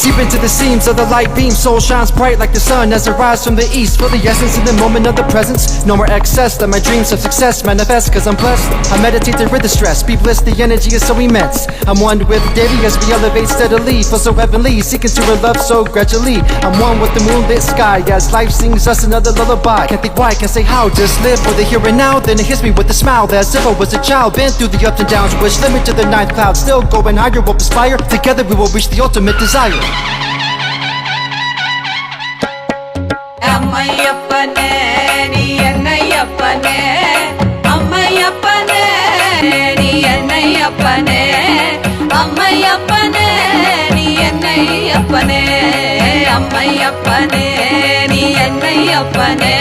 Deep into the seams of the light beam, soul shines bright like the sun as it rises from the east. Feel the essence in the moment of the presence. No more excess, let my dreams of success manifest, cause I'm blessed. I meditate to rid the stress, be blessed, the energy is so immense. I'm one with Davy as we elevate steadily, feel so heavenly, seeking to a love so gradually. I'm one with the moonlit sky as life sings us another lullaby. Can't think why, can't say how, just live for the here and now. Then it hits me with a smile, as if I was a child. Been through the ups and downs, which led me to the ninth cloud. Still going higher, we'll aspire. Together we will reach the ultimate desire. அம்மையப்பனே நீ என்னையப்பனே, அம்மையப்பனே நீ என்னையப்பனே, அம்மையப்பனே நீ என்னையப்பனே, அம்மையப்பனே நீ என்னையப்பனே.